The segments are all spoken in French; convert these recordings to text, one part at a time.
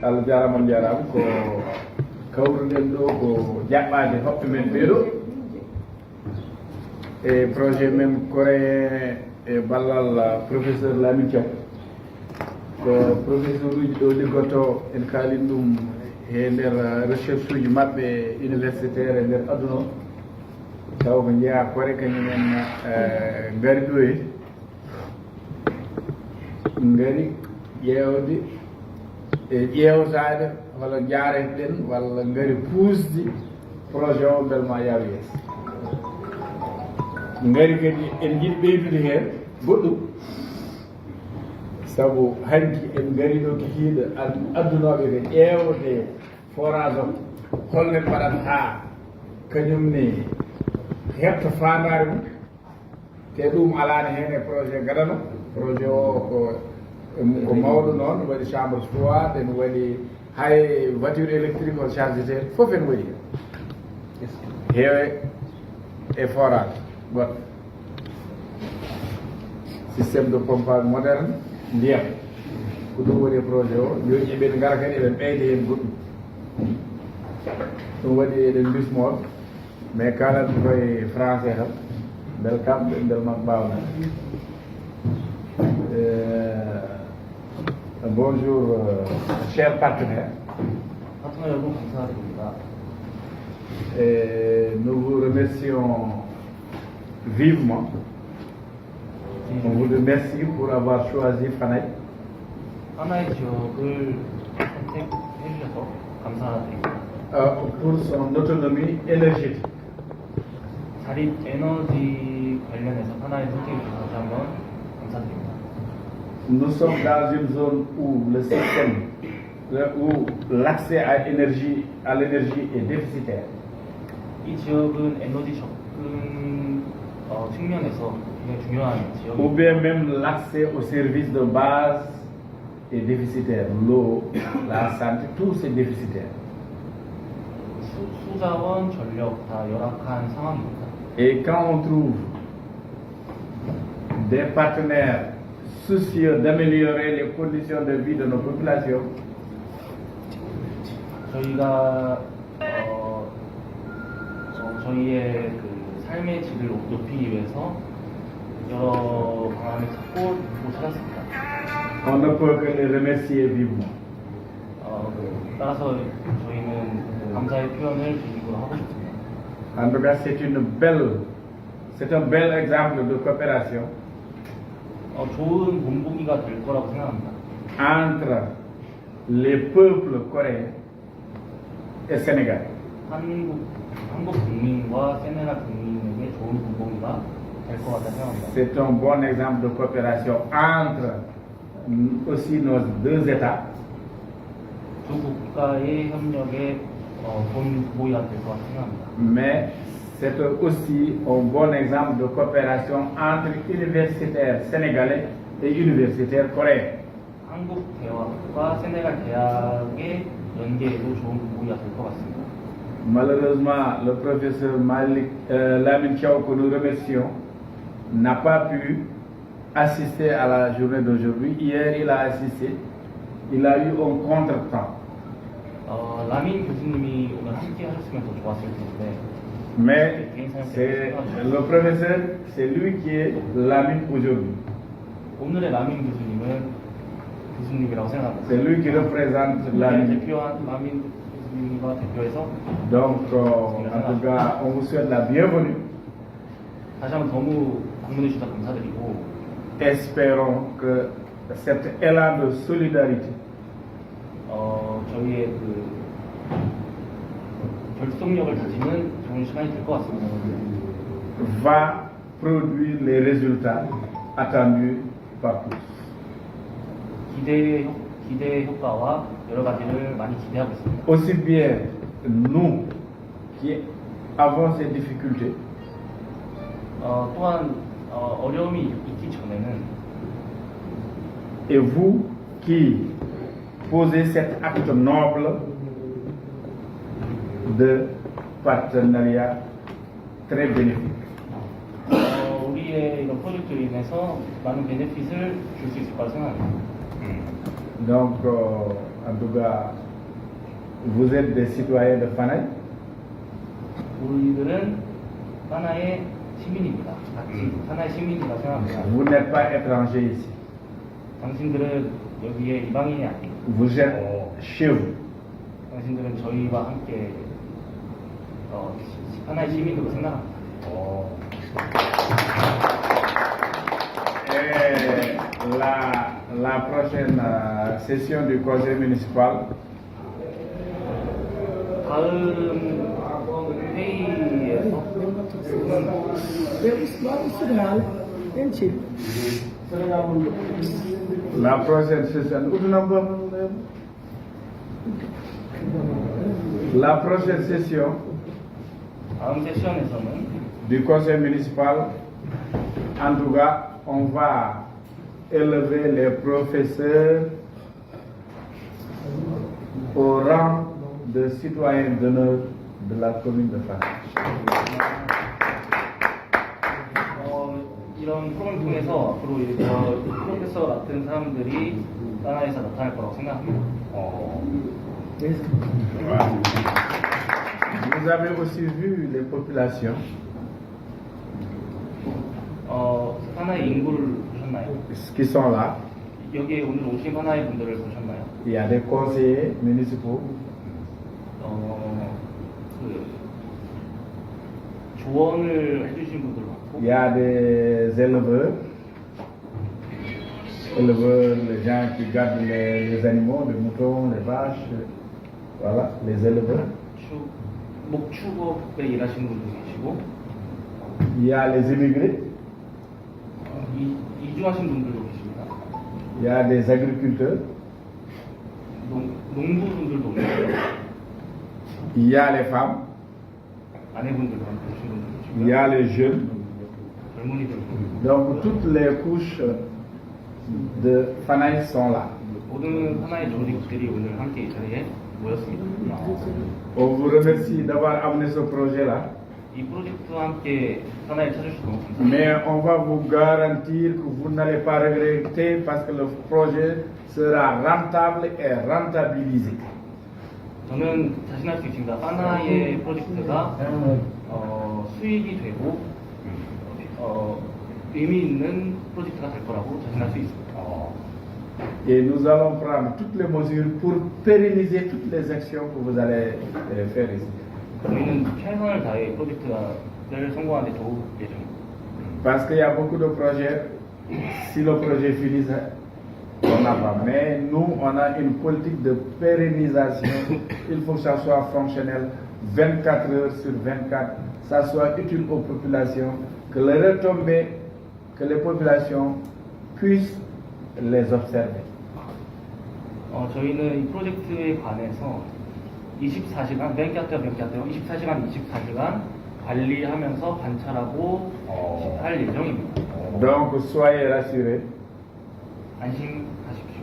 Allah jarama on jarama ko kawruɗen ɗo ko jaɓɓade hoɓɓe men ɓeeɗo e projet men koreyen e ballal professeur Lamine Thiaw ko professeur uji ɗo liggoto en kalin ɗum e nder recherche uji maɓɓe universitaire e nder aduna o taw ko jeeya kore kañumen ngari ɗo ngari ƴeewde e ƴeewtade walla jaareɗen walla ngari puusde projet o bel ma yaw yeeso ngari kadi en jiɗi ɓeydude heen goɗɗum sabu hanki en ngari ɗo kikiiɗo addunoɓe ko ƴeewde forage o holne mbaɗat haa kañumne heɓta faandare mum te ɗum alaani heen e projet gadano projet o ko mawɗo noon waɗi chambre froide en waɗi hay voiture électrique o chargete fof en waɗi heewe e forage goɗɗo systéme de pompage moderne ndiyam ko ɗum woni projet o joni eɓen ngara kadi eɓen ɓeyde heen goɗɗum ɗum waɗi eɗen bismoɗo mais kalat koye français tan bel kamɓe bel man mbawna bonjour chers partenaires. Nous vous remercions vivement. On vous remercie pour avoir choisi Fanaï. Pour son autonomie énergétique. 자립 에너지 관련해서 하나의 선택을 주셔서 한번 감사드립니다. Nous sommes dans une zone où le système, où l'accès à l'énergie est déficitaire. 이 지역은 에너지 접근 측면에서 굉장히 중요한 지역입니다. Ou bien même l'accès aux services de base est déficitaire. L'eau, la santé, tout c'est déficitaire. 수자원, 전력 다 열악한 상황입니다. Et quand on trouve des partenaires soucieux d'améliorer les conditions de vie de nos populations, 저희가 저희의 그 삶의 질을 높이기 위해서 여러 방안을 찾고 찾았습니다. on ne peut que les remercier vivement. 따라서 저희는 감사의 표현을 주식으로 하고 싶습니다. En tout cas, c'est un bel exemple de coopération 좋은 본보기가 될 거라고 생각합니다. entre les peuples coréens et sénégalais. 한국 국민과 세네갈 국민에게 좋은 본보기가 될 것 같다 생각합니다. C'est un bon exemple de coopération entre aussi nos deux États. 두 국가의 협력에 본보기가 될 것 같다 생각합니다. Mais c'est aussi un bon exemple de coopération entre universitaires sénégalais et universitaires coréens. 한국 대학과 세네갈 대학의 연계에도 좋은 본보기가 될 것 같습니다. Malheureusement, le professeur Lamine Thiaw, que nous remercions, n'a pas pu assister à la journée d'aujourd'hui. Hier, il a assisté. Il a eu un contretemps. 라민 교수님이 오늘 함께 하셨으면 더 좋았을 텐데. Mais c'est le professeur, c'est lui qui est Lamine aujourd'hui. 오늘의 라민 교수님이라고 생각합니다. C'est lui qui représente Lamine. 대표한 라민 교수님과 대표해서. Donc, en tout cas, on vous souhaite la bienvenue. 다시 한번 너무 방문해 주셔서 감사드리고. Espérons que cet élan de solidarité 저희의 그 결속력을 다지는 좋은 시간이 될 것 같습니다. va produire les résultats attendus par tous. 기대 효과와 여러 가지를 많이 기대하고 있습니다. Aussi bien nous qui avons ces difficultés, 또한 어려움이 있기 전에는 et vous qui posez cet acte noble de partenariat très bénéfique. 우리의 이런 프로젝트로 인해서 많은 베네핏을 줄 수 있을 거라 생각합니다. Donc, En tout cas, vous êtes des citoyens de Fanaï. 우리들은 하나의 시민입니다. 같이 하나의 시민이라고 생각합니다. Vous n'êtes pas étrangers ici. 당신들은 여기에 이방인이 아니고 Vous êtes chez vous. 당신들은 저희와 함께 하나의 시민으로 생각합니다. Et la prochaine session du conseil municipal 다음 회의에서 la prochaine session la prochaine session 다음 세션에서는 du conseil municipal, en tout cas, on va élever les professeurs au rang de citoyens d'honneur de la commune de Fanaï. 이런 프로그램을 통해서 앞으로 프로페서 같은 사람들이 하나에서 나타날 거라고 생각합니다. Vous avez aussi vu les populations 하나의 인구를 보셨나요? qui sont là. 여기에 오늘 오신 하나의 분들을 보셨나요? Il y a des conseillers municipaux, 조언을 해주신 분들 많고, il y a des éleveurs, les gens qui gardent les animaux, les moutons, les vaches, voilà, les éleveurs. 목축업에 일하시는 분도 계시고, Il y a les immigrés, 이주하신 분들도 계십니다. il y a des agriculteurs, 농부분들도 계시고, il y a les femmes, 아내분들도 계신 분들도 계시고, il y a les jeunes. 젊은이들도 Donc toutes les couches de Fanaï sont là. 모든 하나의 조직들이 오늘 함께 이 자리에 모였습니다. On vous remercie d'avoir amené ce projet-là. 이 프로젝트와 함께 하나에 찾으셔서 너무 감사합니다. Mais on va vous garantir que vous n'allez pas regretter parce que le projet sera rentable et rentabilisé. 저는 자신할 수 있습니다. 하나의 프로젝트가 수익이 되고 의미 있는 프로젝트가 될 거라고 자신할 수 있습니다. Et nous allons prendre toutes les mesures pour pérenniser toutes les actions que vous allez faire ici. 저희는 최선을 다해 프로젝트를 성공하는 데 도울 예정입니다. Parce qu'il y a beaucoup de projets. Si le projet finit, on n'a pas. Mais nous, on a une politique de pérennisation. Il faut que ça soit fonctionnel 24 heures sur 24. Ça soit utile aux populations. Que les retombées, que les populations puissent les observer. 저희는 이 프로젝트에 관해서 24시간, 24시간 관리하면서 관찰하고 할 예정입니다. Donc, soyez rassurés. 안심하십시오.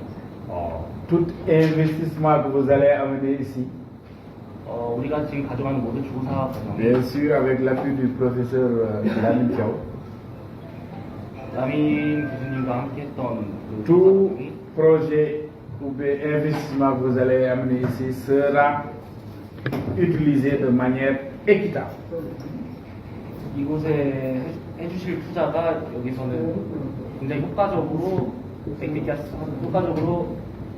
Tout investissement que vous allez amener ici, 우리가 지금 가져가는 모든 조사 과정에 bien sûr avec l'appui du professeur Lamine Thiaw, 라민 교수님과 함께 했던 그 조사 tout 과정이 projet ou bien investissement que vous allez amener ici sera utilisé de manière équitable. 이곳에 해주실 투자가 여기서는 굉장히 효과적으로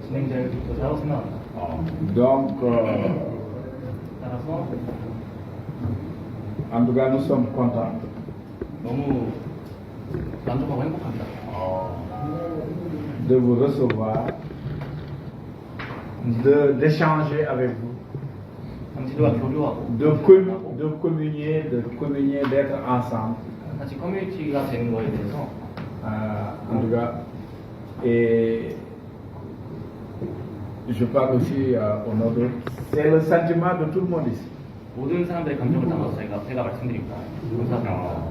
진행될 것이라고 생각합니다. Donc, 따라서 en tout cas, nous sommes contents 너무 만족하고 행복합니다. de vous recevoir, d'échanger avec vous, 당신들과 교류하고 de communier, d'être ensemble. 같이 커뮤니티가 되는 거에 대해서 En tout cas, et je parle aussi au nom de... C'est le sentiment de tout le monde ici. 모든 사람들의 감정을 담아서 제가 말씀드립니다. 감사합니다.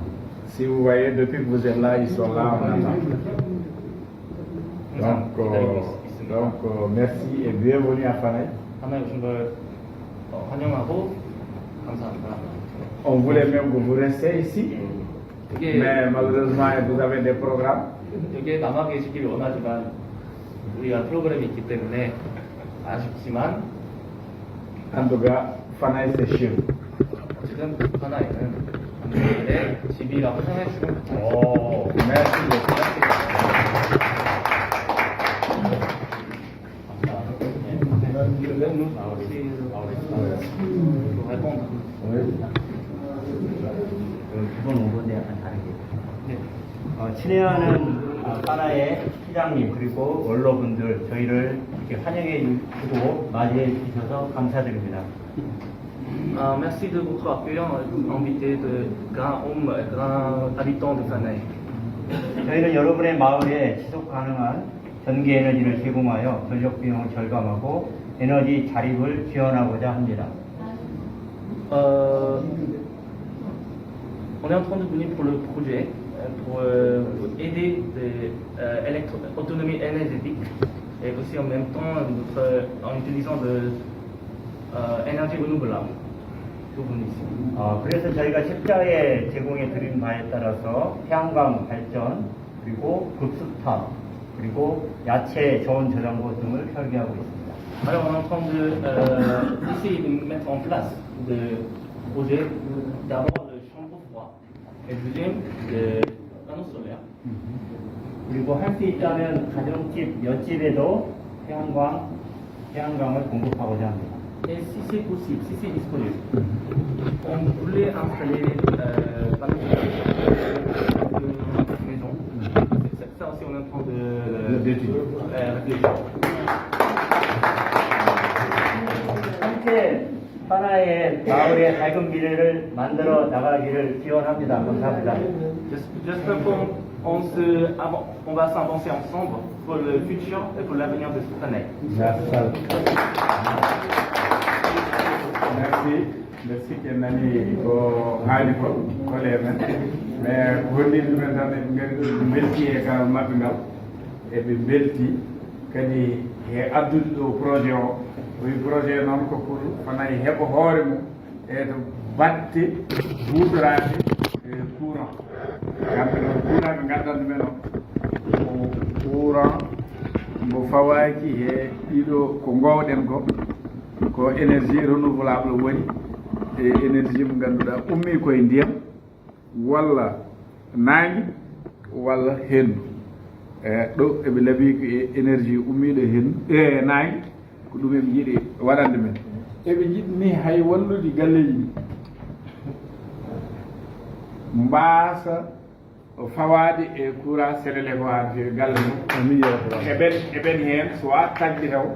Si vous voyez, depuis que vous êtes là, ils sont là, on attend. Donc, merci et bienvenue à Fanaï. 하나에 오신 걸 환영하고 감사합니다. On voulait même que vous restiez ici, 여기에, mais malheureusement, vous avez des programmes. 여기에 남아 계시길 원하지만 우리가 프로그램이 있기 때문에 아쉽지만 En tout cas, Fanaï, c'est chez vous. 어쨌든 하나에는 국민들의 집이라고 생각해 주면 좋겠습니다. Oh, merci beaucoup. répondre. 기본 5번에 약간 다르게. 친애하는 하나의 시장님 그리고 원로분들 저희를 이렇게 환영해 주시고 맞이해 주셔서 감사드립니다. Merci de votre accueil, invité de grands hommes et grands habitants de Fanaï. 저희는 여러분의 마을에 지속 가능한 전기 에너지를 제공하여 전력 비용을 절감하고 에너지 자립을 지원하고자 합니다. On est en train de venir pour le projet, pour aider l'autonomie énergétique et aussi en même temps en utilisant de énergie renouvelable. 그래서 저희가 십자에 제공해 드린 바에 따라서 태양광 발전 그리고 급수탑 그리고 야채 저온 저장고 등을 설계하고 있습니다. Alors on est en train d'essayer de mettre en place des projets, d'abord le chambre froid et deuxième des panneaux solaires. 그리고 할 수 있다면 가정집 옆집에도 태양광을 공급하고자 합니다. Et si c'est possible, si c'est disponible, on voulait installer panneaux solaires dans notre maison. Ça aussi on est en train de réfléchir. 함께 하나의 마을의 밝은 미래를 만들어 나가기를 기원합니다. 감사합니다. J'espère qu'on va s'avancer ensemble pour le futur et pour l'avenir de ce planète. Merci. Merci que nani ko haali ko kole men mais ko holliɓe men tan eɓe ngari ɗo belti e kal mabɓe ngal eɓe belti kadi e addude ɗo projet o wi projet noon ko pour Fanaï heɓa hoore mum e to batte huutorade courant kamɓe noon courant ɓe gaddanɗo men o ko courant mbo fawaki e ɗiɗo ko gowɗen ko énergie renouvelable woni e énergie mo ganduɗa ummi koye ndiyam walla nangue walla hendu ɗo eɓe laabi ko énergie ummiɗo hendu nangue ko ɗum eɓe jiiɗi waɗande men eɓe jiɗni hay wallude galleji ɗi mbasa fawade e courant Sénélec ko ha fewi galle mum eɓen hen soit tagde taw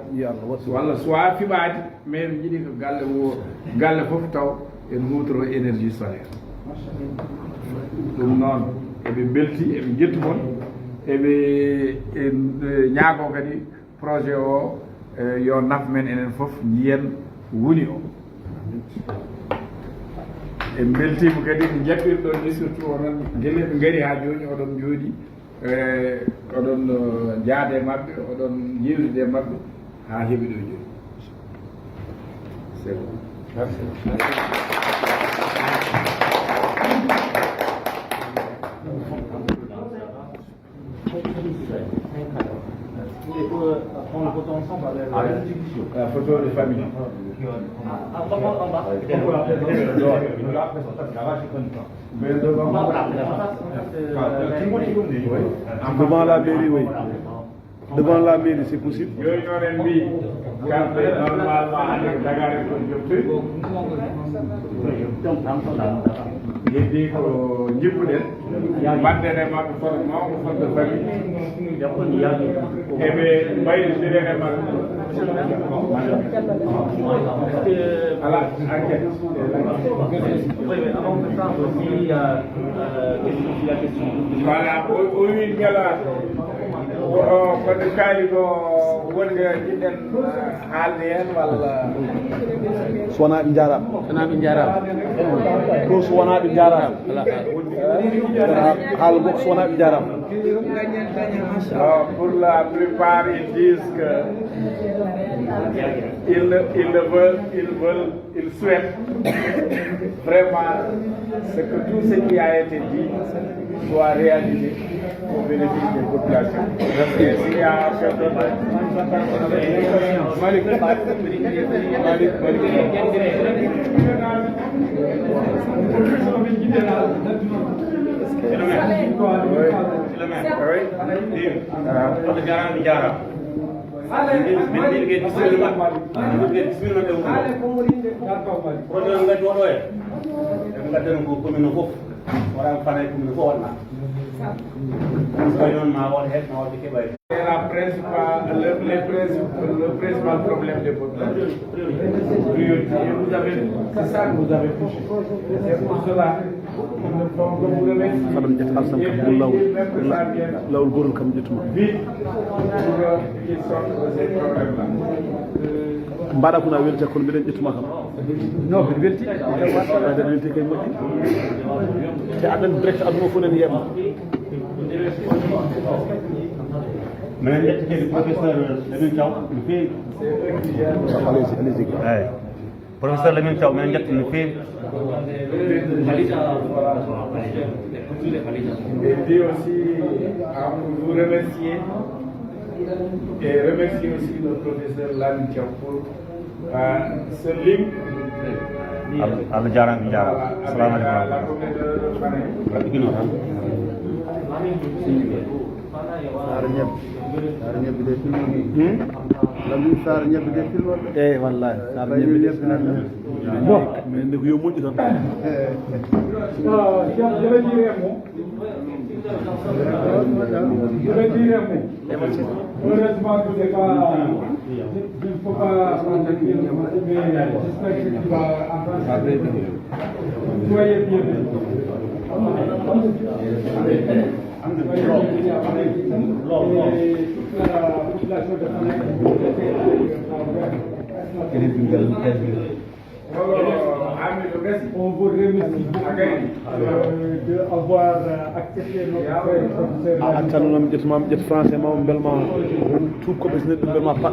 walla soit fiɓade mais ɓe jiiɗi ko galle foof taw en hutoro énergie solaire ɗum noon eɓe belti eɓe jettu mon eɓe ñaago kadi projet o yo naf men enen foof jiyen woni o en beltima kadi ɓe jaɓɓiri ɗon ni surtout oɗon guelle ɓe gaari ha joni oɗon jooɗi oɗon jaade mabɓe oɗon jewtide mabɓe ha heeɓi ɗo joni c'est bon merci prendre photo ensemble avec la photo de famille. en bas. Devant la mairie, oui. Devant la mairie, c'est possible. Yeddi ko jippuɗen mbaddene maɓɓe foto mawɓe fonde famille eɓe mbaylitiren e maɓɓe ala enquête Avant de ça, aussi, il y a la question. voilà o wi ñala kono kaali ko wonga jiɗɗen haalde hen walla So wonaaɓe jarama. Ɗo so wonaaɓe jarama. Haala goɗɗo so wonaaɓe jarama. Pour la plupart ils disent que ils souhaitent vraiment ce que tout ce qui a été dit soit réalisé au bénéfice des populations. Et s'il y a le principal problème des populations. C'est ça que vous avez touché. C'est pour cela que vous devez vite pour qu'ils sortent de ces problèmes-là. mbaɗa ko na welta kono mbiɗen ƴettuma kam non mi welti aɗa welti kay moƴƴi te aɗan direct aduna fof nen yema minen ƴettitede professeur Lamine Thiaw no feewi eyi professeur Lamine Thiaw minen ƴetta no feewi et puis aussi vous remercier et remercier aussi le professeur Lamine Thiaw pour ce link Allah jarama mi jarama assalamu la aleykum communauté de eyyi wallahi sar ñebbe de bon mais ndeko yo moƴƴi tan je vais dire un mot. Heureusement que je ne faut pas attaquer le mot, mais j'espère que tu vas entendre. Soyez bienvenus. On vous remercie d'avoir accepté notre professeur. a calminama ƴettumama ƴett français ma belma tout koɓe so neɗɗo belma pat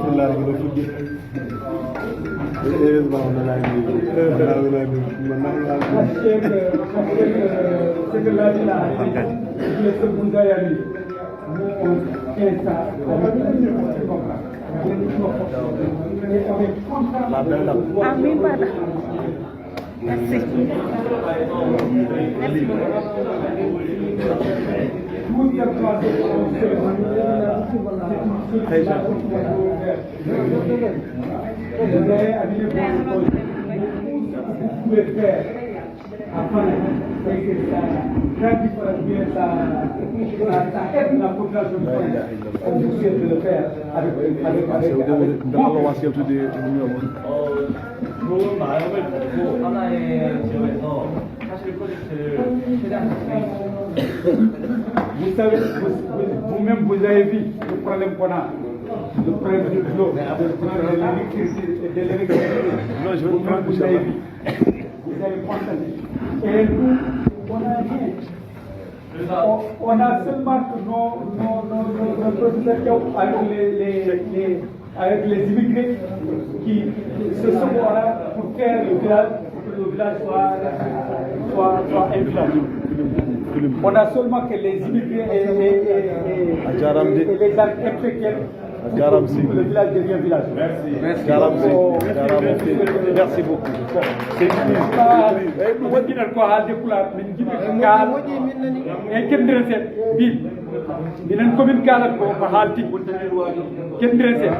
fullare ɗo fuɗɗi C'est que la ville a le second d'ailleurs, nous on fait ça Amin pada. Merci. Allah wasi yaltude 좋은 마음을 가지고 하나의 지역에서 사실 프로젝트를 최대한 Vous savez, vous-même vous avez vu le problème qu'on a, le problème de l'eau, de l'électricité. Vous-même vous avez vu, vous avez constaté. Et nous, on a rien. On a seulement nos professeurs avec les immigrés qui se sont là pour faire le village soit un village. On a seulement que les immigrés et les intellectuels jaram si le village devient un village. merci beaucoup C'est nous on dit ko haalde pulaar min jibi kaal e kendire sen bi minen commune kala ko haalti kendire sen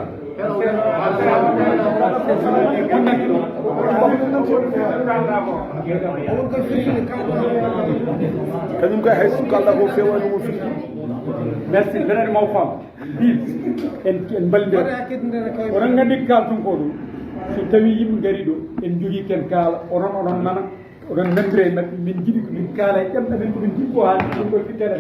kañum kay hay sukalla ko fewani mo fitti merci benen maw fam bi en balde onon ngandi kalton ko ɗum so tawi yimɓe gari ɗo en jogui ken kaala onon nana oɗon nandire mabɓe min jiiɗi ko min kaala e ƴamɗamen komin jiɗi ko haalde ɗum ɗo fittene